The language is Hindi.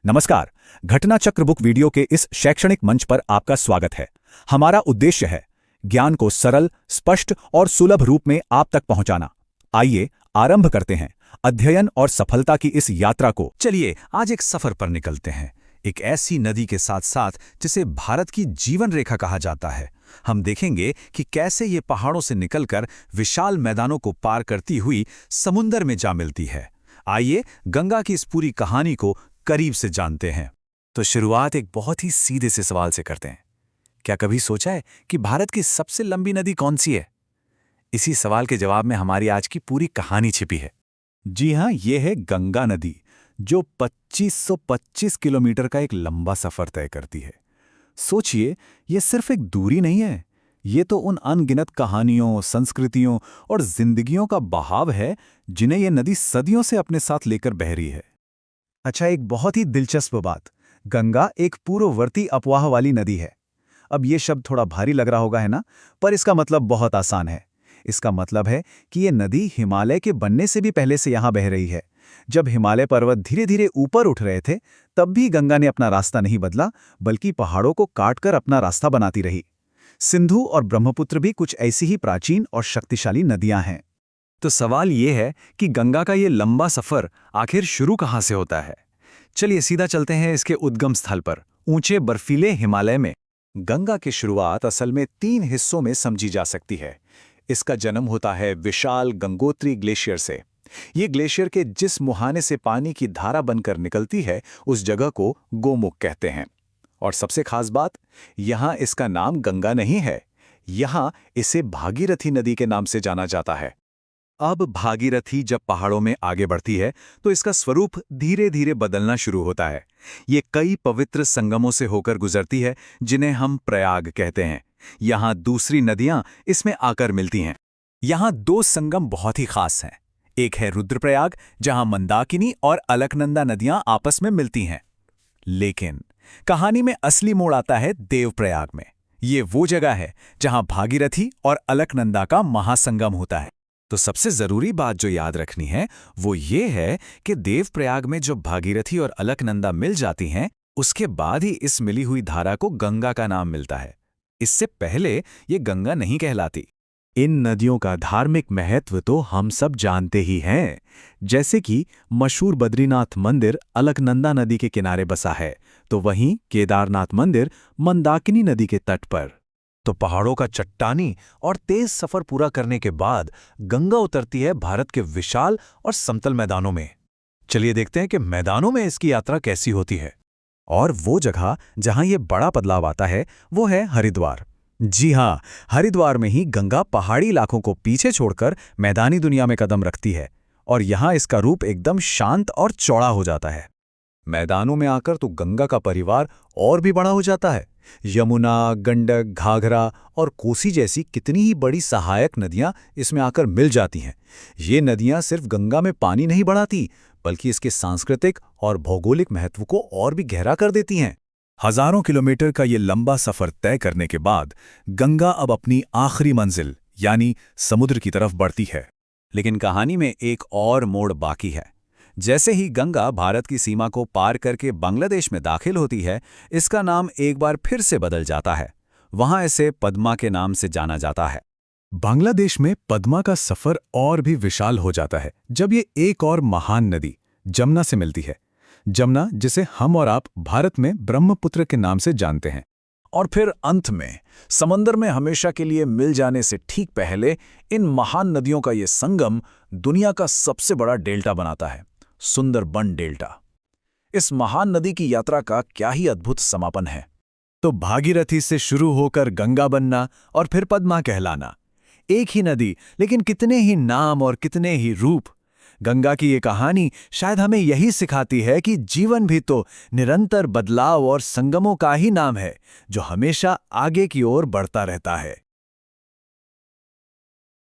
नमस्कार। घटना चक्र बुक वीडियो के इस शैक्षणिक मंच पर आपका स्वागत है। हमारा उद्देश्य है ज्ञान को सरल, स्पष्ट और सुलभ रूप में आप तक पहुंचाना। आइए आरंभ करते हैं अध्ययन और सफलता की इस यात्रा को। चलिए आज एक सफर पर निकलते हैं, एक ऐसी नदी के साथ साथ जिसे भारत की जीवन रेखा कहा जाता है। हम देखेंगे कि कैसे ये पहाड़ों से निकलकर विशाल मैदानों को पार करती हुई समुंदर में जा मिलती है। आइए गंगा की इस पूरी कहानी को करीब से जानते हैं। तो शुरुआत एक बहुत ही सीधे से सवाल से करते हैं। क्या कभी सोचा है कि भारत की सबसे लंबी नदी कौन सी है? इसी सवाल के जवाब में हमारी आज की पूरी कहानी छिपी है। जी हाँ, ये है गंगा नदी, जो 2525 किलोमीटर का एक लंबा सफर तय करती है। सोचिए, ये सिर्फ एक दूरी नहीं है, ये तो उन अनगिनत कहानियों, संस्कृतियों और जिंदगियों का बहाव है जिन्हें ये नदी सदियों से अपने साथ लेकर बह रही है। अच्छा, एक बहुत ही दिलचस्प बात, गंगा एक पूर्ववर्ती अपवाह वाली नदी है। अब ये शब्द थोड़ा भारी लग रहा होगा, है ना? पर इसका मतलब बहुत आसान है। इसका मतलब है कि ये नदी हिमालय के बनने से भी पहले से यहाँ बह रही है। जब हिमालय पर्वत धीरे धीरे ऊपर उठ रहे थे, तब भी गंगा ने अपना रास्ता नहीं बदला, बल्कि पहाड़ों को काटकर अपना रास्ता बनाती रही। सिंधु और ब्रह्मपुत्र भी कुछ ऐसी ही प्राचीन और शक्तिशाली नदियां हैं। तो सवाल ये है कि गंगा का ये लंबा सफर आखिर शुरू कहाँ से होता है? चलिए सीधा चलते हैं इसके उद्गम स्थल पर, ऊंचे बर्फीले हिमालय में। गंगा की शुरुआत असल में 3 हिस्सों में समझी जा सकती है। इसका जन्म होता है विशाल गंगोत्री ग्लेशियर से। ये ग्लेशियर के जिस मुहाने से पानी की धारा बनकर निकलती है, उस जगह को गोमुख कहते हैं। और सबसे खास बात, यहाँ इसका नाम गंगा नहीं है, यहाँ इसे भागीरथी नदी के नाम से जाना जाता है। अब भागीरथी जब पहाड़ों में आगे बढ़ती है तो इसका स्वरूप धीरे धीरे बदलना शुरू होता है। ये कई पवित्र संगमों से होकर गुजरती है, जिन्हें हम प्रयाग कहते हैं। यहाँ दूसरी नदियां इसमें आकर मिलती हैं। यहाँ 2 संगम बहुत ही खास हैं। एक है रुद्रप्रयाग, जहाँ मंदाकिनी और अलकनंदा नदियां आपस में मिलती हैं। लेकिन कहानी में असली मोड़ आता है देवप्रयाग में। ये वो जगह है जहाँ भागीरथी और अलकनंदा का महासंगम होता है। तो सबसे जरूरी बात जो याद रखनी है वो ये है कि देवप्रयाग में जब भागीरथी और अलकनंदा मिल जाती हैं, उसके बाद ही इस मिली हुई धारा को गंगा का नाम मिलता है। इससे पहले ये गंगा नहीं कहलाती। इन नदियों का धार्मिक महत्व तो हम सब जानते ही हैं। जैसे कि मशहूर बद्रीनाथ मंदिर अलकनंदा नदी के किनारे बसा है, तो वहीं केदारनाथ मंदिर मंदाकिनी नदी के तट पर। तो पहाड़ों का चट्टानी और तेज सफर पूरा करने के बाद गंगा उतरती है भारत के विशाल और समतल मैदानों में। चलिए देखते हैं कि मैदानों में इसकी यात्रा कैसी होती है। और वो जगह जहां ये बड़ा बदलाव आता है वो है हरिद्वार। जी हाँ, हरिद्वार में ही गंगा पहाड़ी इलाकों को पीछे छोड़कर मैदानी दुनिया में कदम रखती है, और यहाँ इसका रूप एकदम शांत और चौड़ा हो जाता है। मैदानों में आकर तो गंगा का परिवार और भी बड़ा हो जाता है। यमुना, गंडक, घाघरा और कोसी जैसी कितनी ही बड़ी सहायक नदियां इसमें आकर मिल जाती हैं। ये नदियां सिर्फ गंगा में पानी नहीं बढ़ाती, बल्कि इसके सांस्कृतिक और भौगोलिक महत्व को और भी गहरा कर देती हैं। हजारों किलोमीटर का ये लंबा सफर तय करने के बाद गंगा अब अपनी आखिरी मंजिल यानी समुद्र की तरफ बढ़ती है। लेकिन कहानी में एक और मोड़ बाकी है। जैसे ही गंगा भारत की सीमा को पार करके बांग्लादेश में दाखिल होती है, इसका नाम एक बार फिर से बदल जाता है। वहां इसे पद्मा के नाम से जाना जाता है। बांग्लादेश में पद्मा का सफर और भी विशाल हो जाता है जब ये एक और महान नदी जमुना से मिलती है। जमुना, जिसे हम और आप भारत में ब्रह्मपुत्र के नाम से जानते हैं। और फिर अंत में समंदर में हमेशा के लिए मिल जाने से ठीक पहले इन महान नदियों का ये संगम दुनिया का सबसे बड़ा डेल्टा बनाता है, सुंदरबन डेल्टा। इस महान नदी की यात्रा का क्या ही अद्भुत समापन है। तो भागीरथी से शुरू होकर गंगा बनना और फिर पद्मा कहलाना, एक ही नदी लेकिन कितने ही नाम और कितने ही रूप। गंगा की ये कहानी शायद हमें यही सिखाती है कि जीवन भी तो निरंतर बदलाव और संगमों का ही नाम है, जो हमेशा आगे की ओर बढ़ता रहता है।